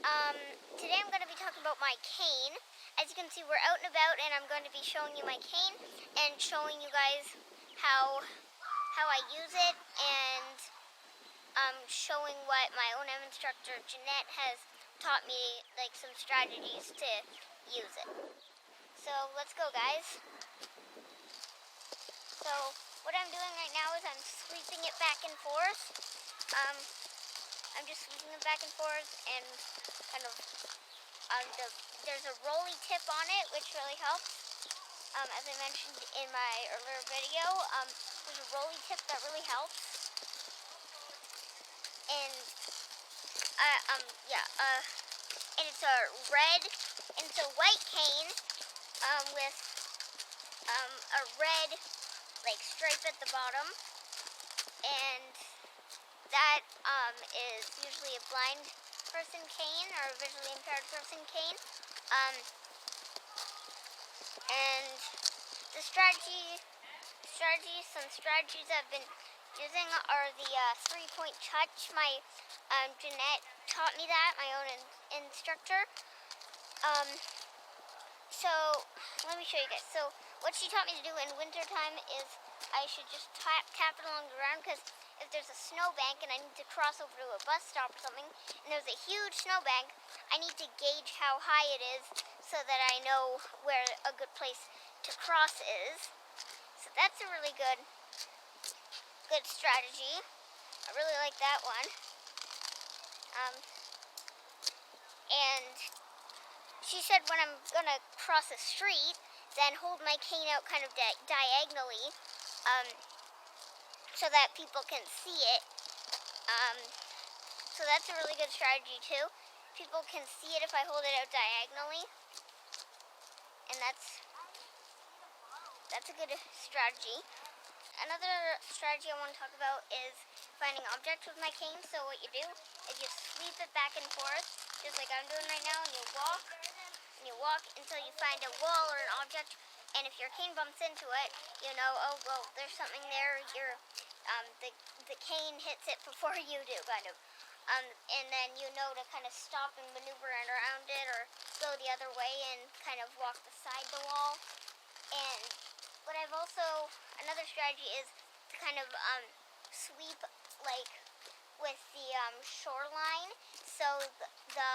Um, Today I'm going to be talking about my cane. As you can see, we're out and about, and I'm going to be showing you my cane and showing you guys how I use it, and showing what my O&M instructor Jeanette has taught me, like some strategies to use it. So let's go, guys. So what I'm doing right now is I'm sweeping it back and forth. I'm just sweeping it back and forth, and kind of there's a rolly tip on it, which really helps. As I mentioned in my earlier video, there's a rolly tip that really helps. And and it's a white cane with a red like stripe at the bottom, and that is usually a blind person cane or a visually impaired person cane. And the some strategies I've been using are the 3-point touch. My Jeanette taught me that, my own instructor. So let me show you guys. So what she taught me to do in wintertime is I should just tap it along the ground, because if there's a snowbank and I need to cross over to a bus stop or something, and there's a huge snowbank, I need to gauge how high it is so that I know where a good place to cross is. So that's a really good strategy. I really like that one. And she said when I'm gonna cross a street, then hold my cane out kind of diagonally, so that people can see it. So that's a really good strategy too. People can see it if I hold it out diagonally, and that's a good strategy. Another strategy I want to talk about is finding objects with my cane. So what you do is you sweep it back and forth, just like I'm doing right now, and you walk until you find a wall or an object. And if your cane bumps into it, you know, oh well, there's something there. The cane hits it before you do, kind of. And then you know to kind of stop and maneuver around it, or go the other way and kind of walk beside the wall. And another strategy is to kind of sweep like with the shoreline. So the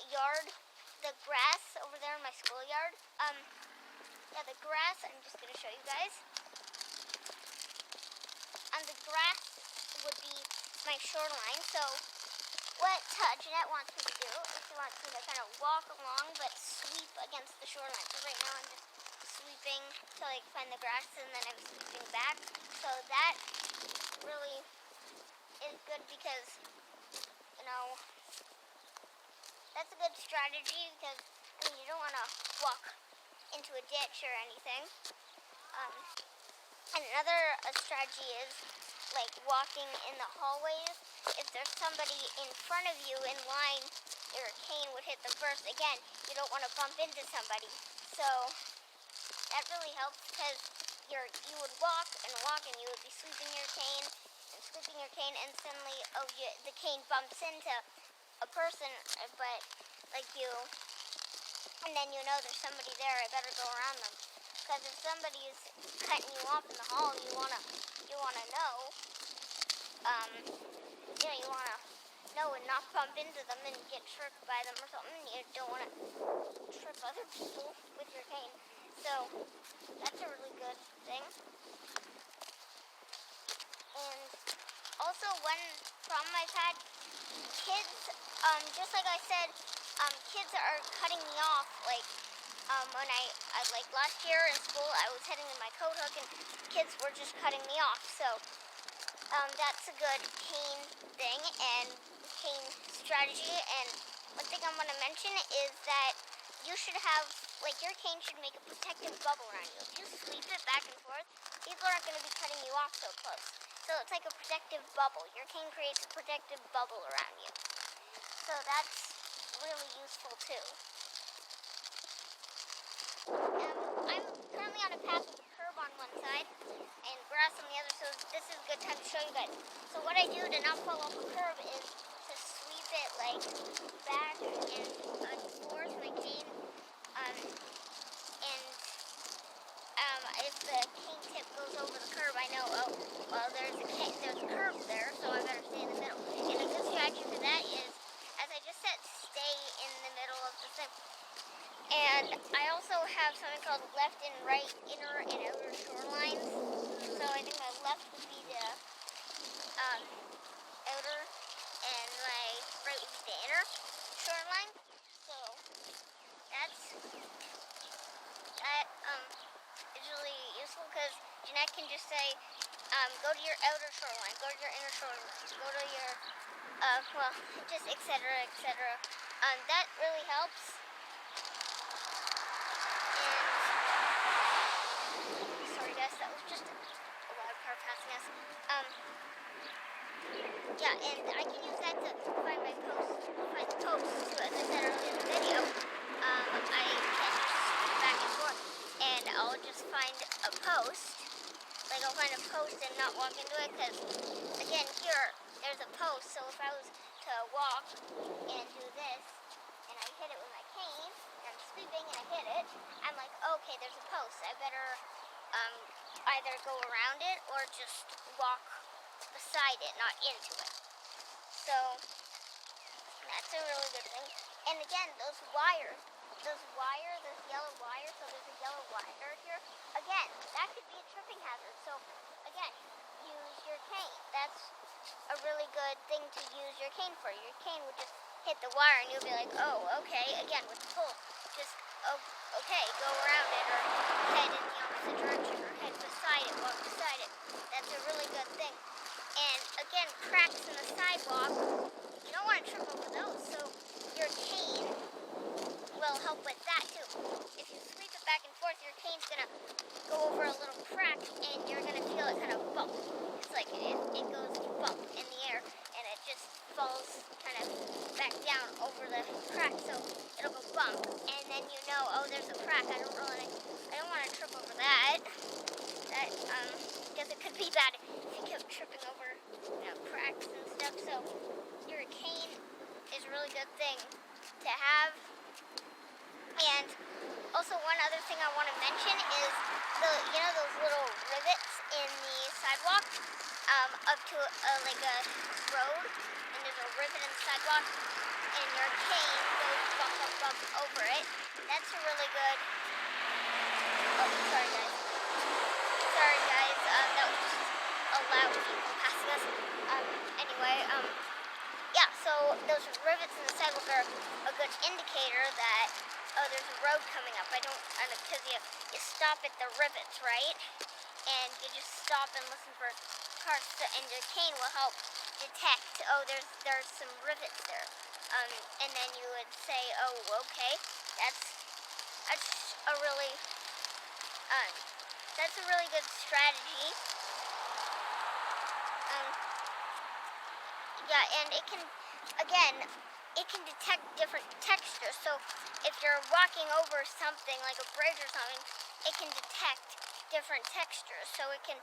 yard, the grass over there in my schoolyard. The grass. I'm just gonna show you guys. The grass would be my shoreline. So what Jeanette wants me to do is she wants me to kind of walk along but sweep against the shoreline. So right now I'm just sweeping till I find the grass, and then I'm sweeping back. So that really is good, because that's a good strategy, because you don't want to walk into a ditch or anything. And another strategy is like walking in the hallways. If there's somebody in front of you in line, your cane would hit them first. Again, you don't want to bump into somebody. So that really helps, because you would walk, and you would be sweeping your cane, and suddenly, the cane bumps into a person, but and then you know there's somebody there. I better go around them, because if somebody is cutting you off in the hall, you wanna know, you wanna know and not bump into them and get tripped by them or something. You don't want to trip other people with your cane. So that's a really good thing. And also, one problem I've had, kids, just like I said, kids are cutting me off. Like, when I like last year in school, I was heading in my coat hook, and kids were just cutting me off. So that's a good cane thing and cane strategy. And one thing I'm going to mention is that you should have, your cane should make a protective bubble around you. If you sweep it back and forth, people aren't going to be cutting you off so close. So it's like a protective bubble. Your cane creates a protective bubble around you. So that's really useful too. I'm currently on a path with a curb on one side and grass on the other, so this is a good time to show you guys. So what I do to not fall off a curb is to sweep it like back and forth my cane, and if the cane tip goes over the curb, I know, oh, well, there's a curb there, so I better stay in the middle. And a good strategy for that is, as I just said, stay in the middle of the thing. And I also have something called left and right, inner and outer shorelines. So I think my left would be the outer, and my right would be the inner shoreline. So that is really useful because Jeanette can just say, go to your outer shoreline, go to your inner shoreline, go to your, well, just etc., etc. That really helps. And, sorry guys, that was just a loud car passing us. Yeah, and I can use that to find my posts, find the posts too. As I said earlier in the video, I can just switch back and forth, and I'll just find a post. Like, I'll find a post and not walk into it, because, again, here, there's a post, so if I was to walk and do this, and I hit it with my cane, and I'm sweeping and I hit it, I'm like, okay, there's a post. I better either go around it or just walk beside it, not into it. So that's a really good thing. And again, those yellow wires, so there's a yellow wire here. Again, that could be a tripping hazard. So again, use your cane. That's a really good thing to use your cane for. Your cane would just hit the wire and you'll be like, oh, okay. Again, with the pull, just, oh, okay, go around it, or head in the opposite direction, or head beside it, walk beside it. That's a really good thing. And again, cracks in the sidewalk, you don't want to trip over those, so your cane will help with that too. If you sweep it back and forth, your cane's going to go over a little crack, and you're going to feel it kind of bump. It's like it goes bump in the air, and it just falls kind of back down over the crack, so it'll go bump, and then you know, oh, there's a crack. I don't want to trip over that. Because it could be bad if you kept tripping over, cracks and stuff. So your cane is a really good thing to have. And also, one other thing I want to mention is those little rivets in the sidewalk, up to like a road, and there's a rivet in the sidewalk, and your cane goes bump, bump, bump over it. That's a really good. Oh, sorry guys. That was just a loud vehicle passing us. Anyway, yeah, so those rivets in the sidewalk are a good indicator that, oh, there's a road coming up. Because you stop at the rivets, right? And you just stop and listen for cars, and your cane will help detect, oh, there's some rivets there. And then you would say, oh, okay, that's a really good strategy. Yeah, and it can detect different textures. So if you're walking over something like a bridge or something, it can detect different textures. So it can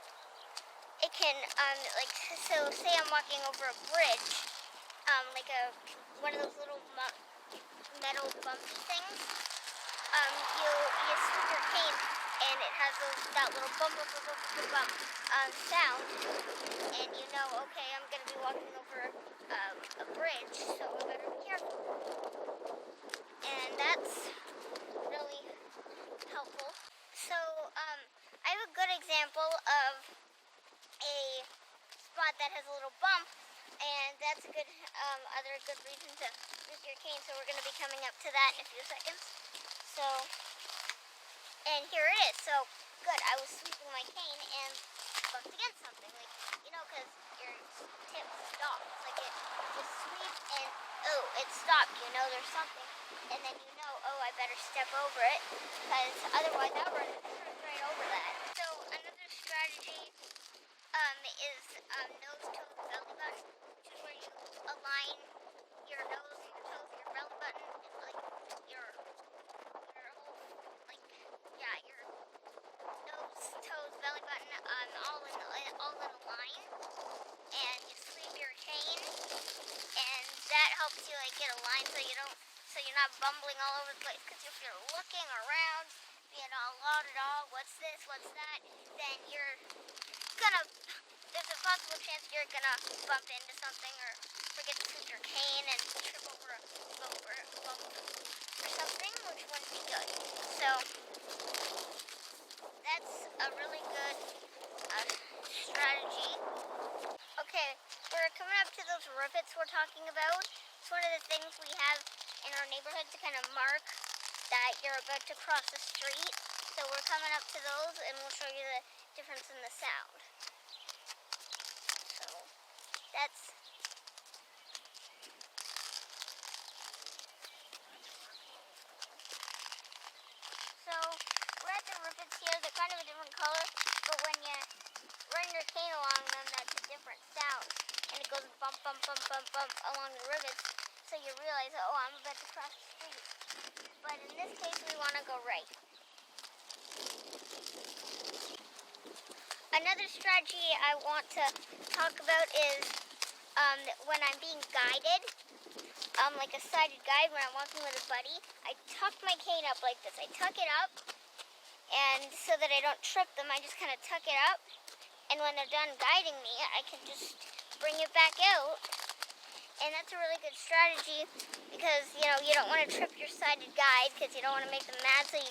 so say I'm walking over a bridge, like one of those little metal bumpy things. You sweep your cane, and it has that little bump sound, and you know, okay, I'm going to be walking over a bridge, so I better be careful. And that's really helpful. So I have a good example of a spot that has a little bump, and that's a good other good reason to use your cane. So we're going to be coming up to that in a few seconds. So, and here it is. So good, I was sweeping my cane and bumped against something, like, because your tip stopped. It's like it just sweep and, oh, it stopped. There's something, and then oh, I better step over it, because otherwise I'll run right over that. So another strategy is nose, toes, belly button, which is where you align your nose, your toes, your belly button, and like your whole, like, yeah, your nose, toes, belly button, all in a line, and you sweep your cane, and that helps you like get a line so you're not bumbling all over the place. Because if you're looking around, being all what's this, what's that, then there's a possible chance you're gonna bump into something or forget to switch your cane and trip over a bump or something, which wouldn't be good. So that's a really good strategy. Okay, we're coming up to those rivets we're talking about. It's one of the things we have in our neighborhood to kind of mark that you're about to cross the street. So we're coming up to those and we'll show you the difference in the sound. So that's we're at the rivets here. They're kind of a different color, but when you run your cane along them, that's a different sound. And it goes bump, bump, bump, bump, bump along the rivets. So you realize, oh, I'm about to cross the street. But in this case, we want to go right. Another strategy I want to talk about is when I'm being guided, like a sighted guide, when I'm walking with a buddy, I tuck my cane up like this. I tuck it up, and so that I don't trip them, I just kind of tuck it up. And when they're done guiding me, I can just bring it back out. And that's a really good strategy because, you don't want to trip your sighted guide because you don't want to make them mad, so you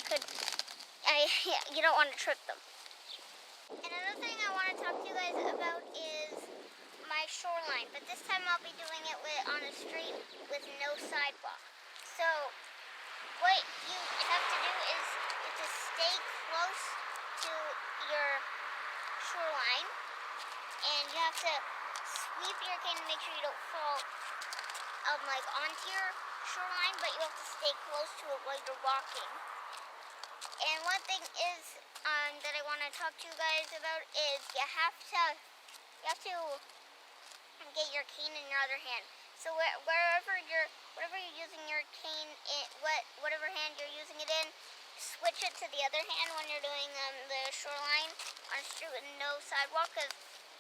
don't want to trip them. And another thing I want to talk to you guys about is my shoreline, but this time I'll be doing it on a street with no sidewalk. So what you have to do is to stay close to your shoreline, and you have to sweep your cane and make sure you don't fall onto your shoreline, but you have to stay close to it while you're walking. And one thing is that I want to talk to you guys about is you have to get your cane in your other hand. So whatever you're using your cane in, whatever hand you're using it in, switch it to the other hand when you're doing the shoreline on a street with no sidewalk, because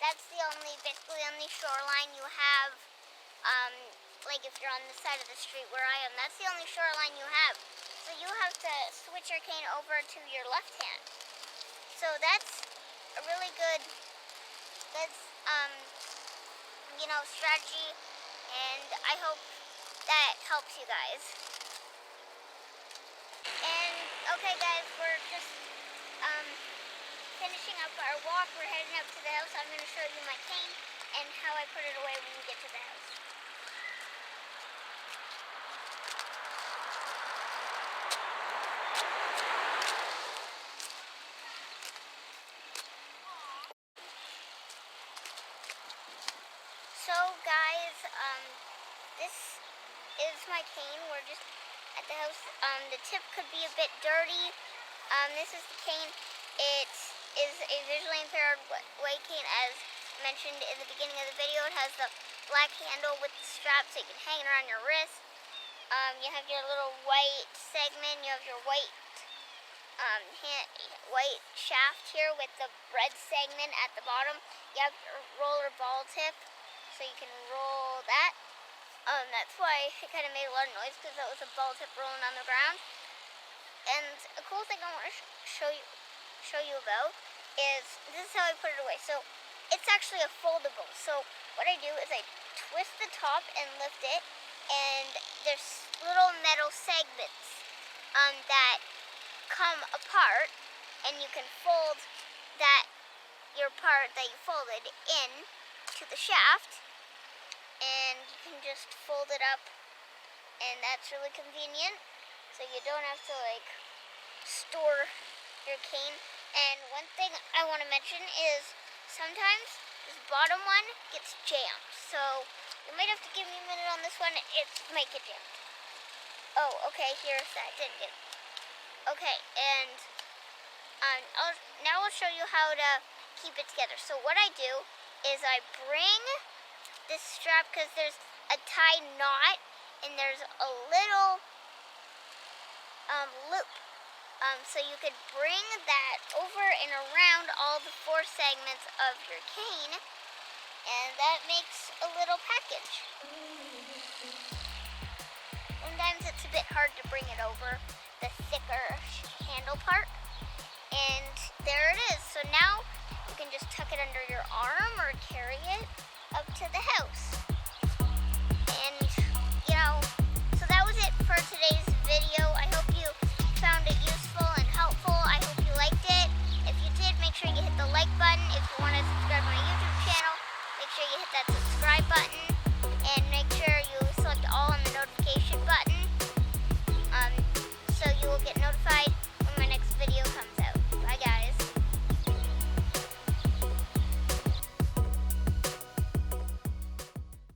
that's basically the only shoreline you have. Like if you're on the side of the street where I am, that's the only shoreline you have. So you have to switch your cane over to your left hand. So that's a really good, strategy, and I hope that helps you guys. And okay guys, we're just finishing up our walk. We're heading up to the house. I'm going to show you my cane and how I put it away when we get to the house. So guys, this is my cane. We're just at the house. The tip could be a bit dirty. This is the cane. It is a visually impaired weight cane, as mentioned in the beginning of the video. It has the black handle with the strap so you can hang it around your wrist. You have your little white segment. You have your white white shaft here with the red segment at the bottom. You have your roller ball tip, so you can roll that. That's why it kind of made a lot of noise, because that was a ball tip rolling on the ground. And a cool thing I want to show you about is this is how I put it away. So it's actually a foldable. So what I do is I twist the top and lift it, and there's little metal segments that come apart, and you can fold your part that you folded in to the shaft, and you can just fold it up, and that's really convenient, so you don't have to store your cane. And one thing I want to mention is sometimes this bottom one gets jammed, so you might have to give me a minute on this one. It might get jammed. Oh, okay, here's that. Didn't get it. Okay, and now I'll show you how to keep it together. So what I do is I bring this strap, because there's a tie knot and there's a little loop. So you could bring that over and around all the four segments of your cane, and that makes a little package. it's a bit hard to bring it over the thicker handle part. And there it is. So now you can just tuck it under your arm or carry it up to the house.